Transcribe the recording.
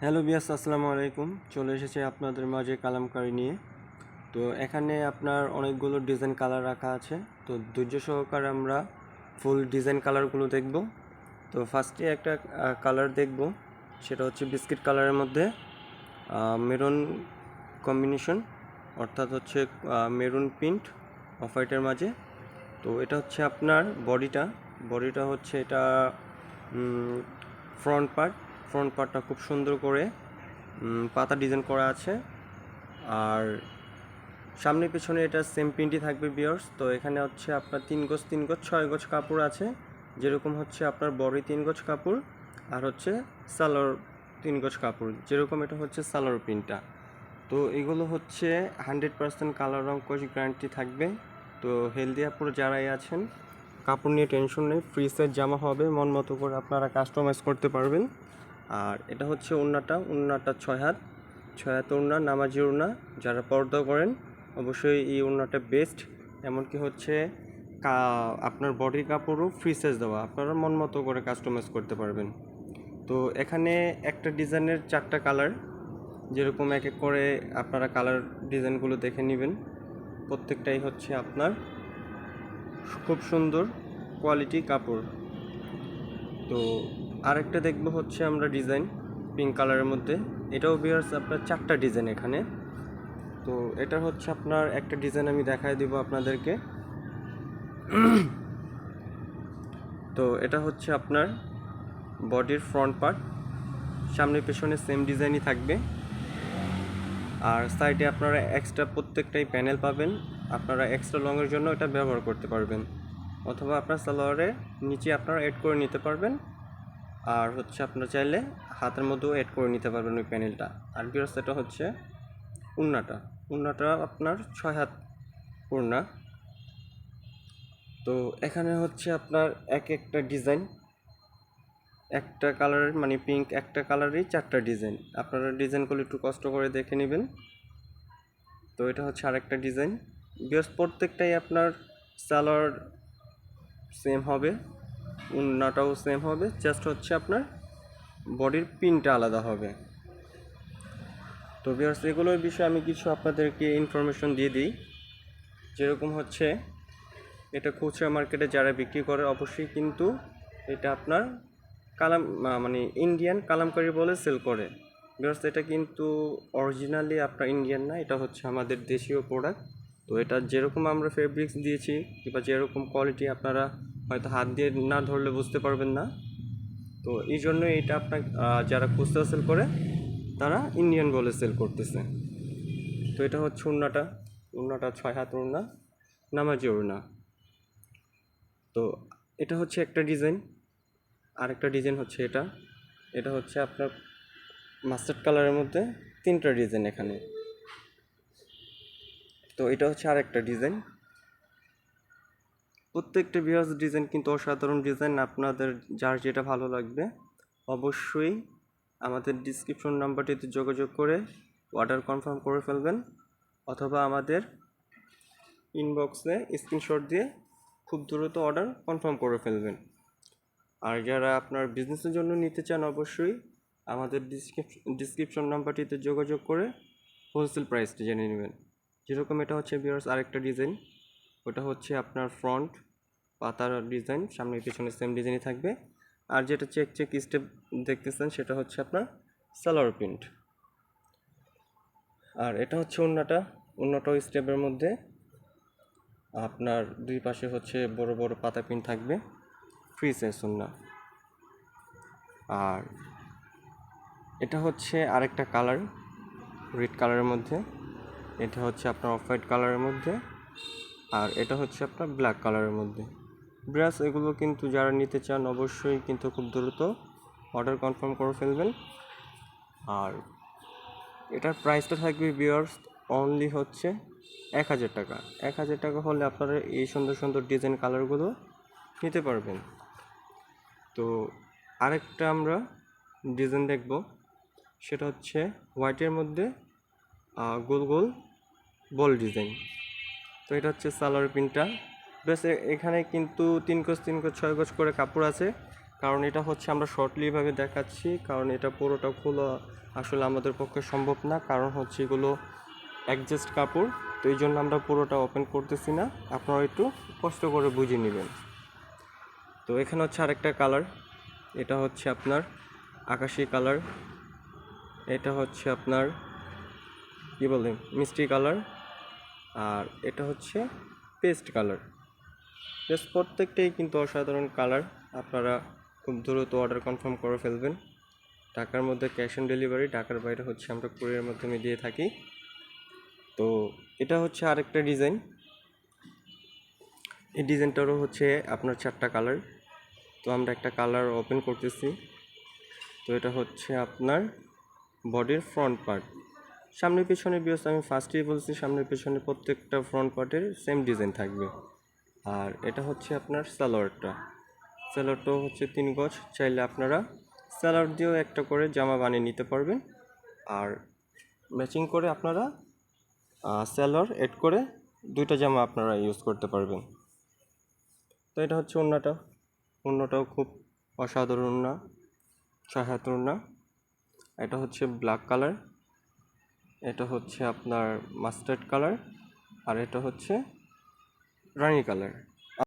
Hello বিয়াস, আসসালামু আলাইকুম। চলে এসেছে আপনাদের মাঝে কালামকারী নিয়ে। তো এখানে আপনার অনেকগুলো ডিজাইন কালার রাখা আছে। তো ধৈর্য সহকারে আমরা ফুল ডিজাইন কালারগুলো দেখব। তো ফার্স্টে একটা কালার দেখব, সেটা হচ্ছে বিস্কিট কালারের মধ্যে মেরুন কম্বিনেশন, অর্থাৎ হচ্ছে মেরুন প্রিন্ট অফ হোয়াইটের মাঝে। তো এটা হচ্ছে আপনার বডিটা হচ্ছে এটা ফ্রন্ট পার্টটা খুব সুন্দর করে পাতা ডিজাইন করা আছে। আর সামনে পিছনে এটা সেম প্রিন্টই থাকবে বিয়ার্স। তো এখানে হচ্ছে আপনার 3 গজ 6 গজ কাপড় আছে, যেরকম হচ্ছে আপনার বডি 3 গজ কাপড় আর হচ্ছে সালোয়ার 3 গজ কাপড়, যেরকম এটা হচ্ছে সালোয়ার প্রিন্টটা। তো এগুলো হচ্ছে 100% কালার রং কোশ গ্যারান্টি থাকবে। তো হেলদি আপুরা যারাই আছেন, কাপড় নিয়ে টেনশন নেই, ফ্রি সাইজ জামা হবে, মন মতো করে আপনারা কাস্টমাইজ করতে পারবেন। আর এটা হচ্ছে ওড়নাটা 6 হাত ওড়না, নামাজি ওড়না। যারা পর্দা করেন অবশ্যই এই ওড়নাটা বেস্ট। এমনকি হচ্ছে আপনার বডির কাপড়ও ফ্রি সাইজ দেওয়া, আপনারা মন মতো করে কাস্টমাইজ করতে পারবেন। তো এখানে একটা ডিজাইনের 4টা কালার, যেরকম এক এক করে আপনারা কালার ডিজাইনগুলো দেখে নেবেন। প্রত্যেকটাই হচ্ছে আপনার খুব সুন্দর কোয়ালিটি কাপড়। তো আরেকটা দেখব হচ্ছে আমরা ডিজাইন পিঙ্ক কালারের মধ্যে। এটাও ভিউয়ার্স আপনার 4টা ডিজাইন এখানে। তো এটা হচ্ছে আপনার একটা ডিজাইন আমি দেখাই দিব আপনাদেরকে। তো এটা হচ্ছে আপনার বডির ফ্রন্ট পার্ট, সামনে পেছনে সেম ডিজাইনই থাকবে। আর সাইডে আপনারা এক্সট্রা প্রত্যেকটাই প্যানেল পাবেন, আপনারা এক্সট্রা লংয়ের জন্য এটা ব্যবহার করতে পারবেন, অথবা আপনার সালোয়ারের নিচে আপনারা এড করে নিতে পারবেন। আর হচ্ছে আপনারা চাইলে হাতের মধ্যেও এড করে নিতে পারবেন ওই প্যানেলটা। আর ভিউয়ার্স এটা হচ্ছে উন্নাটা আপনার 6 হাত ওড়না। তো এখানে হচ্ছে আপনার এক একটা ডিজাইন, একটা কালারের মানে পিঙ্ক একটা কালারেরই 4টা ডিজাইন, আপনারা ডিজাইনগুলো একটু কষ্ট করে দেখে নেবেন। তো এটা হচ্ছে আরেকটা ডিজাইন। ভিউয়ার্স প্রত্যেকটাই আপনার সালোয়ার সেম হবে, ওড়নাটাও সেম হবে, জাস্ট হচ্ছে আপনার বডির পিনটা আলাদা হবে। তো ভিউয়ার্স এগুলোর বিষয়ে আমি কিছু আপনাদেরকে ইনফরমেশন দিয়ে দিই। যেরকম হচ্ছে এটা খুচরা মার্কেটে যারা বিক্রি করে অবশ্যই কিন্তু এটা আপনার মানে ইন্ডিয়ান কালামকারী বলে সেল করে। ভিউয়ার্স এটা কিন্তু অরিজিনালি আপনার ইন্ডিয়ান না, এটা হচ্ছে আমাদের দেশীয় প্রোডাক্ট। তো এটা যেরকম আমরা ফেব্রিক্স দিয়েছি কিংবা যেরকম কোয়ালিটি, আপনারা হয়তো হাত দিয়ে না ধরলে বুঝতে পারবেন না। তো এই জন্য এটা আপনার যারা খুচরা সেল করে তারা ইন্ডিয়ান বলে সেল করতেছে। তো এটা হচ্ছে ওড়নাটা 6 হাত ওড়না, নামাজি ওড়না। তো এটা হচ্ছে একটা ডিজাইন। আরেকটা ডিজাইন হচ্ছে এটা হচ্ছে আপনার মাস্টার্ড কালারের মধ্যে 3টা ডিজাইন এখানে। তো এটা হচ্ছে আরেকটা ডিজাইন। প্রত্যেকটা ভিউয়ার্স ডিজাইন কিন্তু অসাধারণ ডিজাইন, আপনাদের যার যেটা ভালো লাগবে অবশ্যই আমাদের ডিসক্রিপশন নাম্বারটিতে যোগাযোগ করে অর্ডার কনফার্ম করে ফেলবেন, অথবা আমাদের ইনবক্সে স্ক্রিনশট দিয়ে খুব দ্রুত অর্ডার কনফার্ম করে ফেলবেন। আর যারা আপনার বিজনেসের জন্য নিতে চান অবশ্যই আমাদের ডিসক্রিপশন নাম্বারটিতে যোগাযোগ করে হোলসেল প্রাইসটি জেনে নেবেন। যেরকম এটা হচ্ছে ভিউয়ার্স আরেকটা ডিজাইন, ওটা হচ্ছে আপনার ফ্রন্ট পাতার ডিজাইন, সামনে পিছনে সেম ডিজাইনই থাকবে। আর যেটা চেক স্টেপ দেখতেছেন সেটা হচ্ছে আপনার সালোয়ার প্রিন্ট। আর এটা হচ্ছে অন্যটাও স্টেপের মধ্যে আপনার দুই পাশে হচ্ছে বড় বড় পাতা প্রিন্ট থাকবে, ফ্রি সাইজ ওড়না। আর এটা হচ্ছে আরেকটা কালার রেড কালারের মধ্যে, এটা হচ্ছে আপনার অফ হোয়াইট কালারের মধ্যে, আর এটা হচ্ছে আপনার ব্ল্যাক কালারের মধ্যে। ব্রাশ এগুলো কিন্তু যারা নিতে চান অবশ্যই কিন্তু খুব দ্রুত অর্ডার কনফার্ম করে ফেলবেন। আর এটার প্রাইসটা থাকবে ভিউয়ার্স অনলি হচ্ছে 1000 টাকা। 1000 টাকা হলে আপনারা এই সুন্দর সুন্দর ডিজাইন কালারগুলো নিতে পারবেন। তো আরেকটা আমরা ডিজাইন দেখব, সেটা হচ্ছে হোয়াইটের মধ্যে গোল গোল বল ডিজাইন। তো এটা হচ্ছে সালোয়ার প্রিন্টটা। বেশ এখানে কিন্তু 3 গজ 6 গজ করে কাপড় আছে, কারণ এটা হচ্ছে আমরা শর্টলিভাবে দেখাচ্ছি, কারণ এটা পুরোটা খোলা আসলে আমাদের পক্ষে সম্ভব না, কারণ হচ্ছে এগুলো অ্যাডজাস্ট কাপড়, তো এই জন্য আমরা পুরোটা ওপেন করতেছি না, আপনারা একটু কষ্ট করে বুঝে নেবেন। তো এখানে হচ্ছে আরেকটা কালার, এটা হচ্ছে আপনার আকাশি কালার, এটা হচ্ছে আপনার কী বলে মিষ্টি কালার, আর এটা হচ্ছে পেস্ট কালার। বেশ প্রত্যেকটাই কিন্তু অসাধারণ কালার। আপনারা খুব দ্রুত অর্ডার কনফার্ম করে ফেলবেন। ঢাকার মধ্যে ক্যাশ অন ডেলিভারি, ঢাকার বাইরে হচ্ছে আমরা কুরিয়ারের মাধ্যমে দিয়ে থাকি। তো এটা হচ্ছে আরেকটা ডিজাইন, এই ডিজাইনটারও হচ্ছে আপনার 4টা কালার। তো আমরা একটা কালার ওপেন করতেছি। তো এটা হচ্ছে আপনার বডির ফ্রন্ট পার্ট, সামনে পেছনে বিয়স আমি ফার্স্টেই বলছি সামনের পেছনে প্রত্যেকটা ফ্রন্ট পার্টের সেম ডিজাইন থাকবে। আর এটা হচ্ছে আপনার সালোয়ারটাও হচ্ছে 3 গজ, চাইলে আপনারা সালোয়ার দিয়েও একটা করে জামা বানিয়ে নিতে পারবেন, আর ম্যাচিং করে আপনারা সালোয়ার এড করে 2টা জামা আপনারা ইউজ করতে পারবেন। তো এটা হচ্ছে ওড়নাটাও খুব অসাধারণ ওড়না, 6 হাত ওড়না। এটা হচ্ছে ব্ল্যাক কালার, এটা হচ্ছে আপনার মাস্টার্ড কালার, আর এটা হচ্ছে রানি কালার।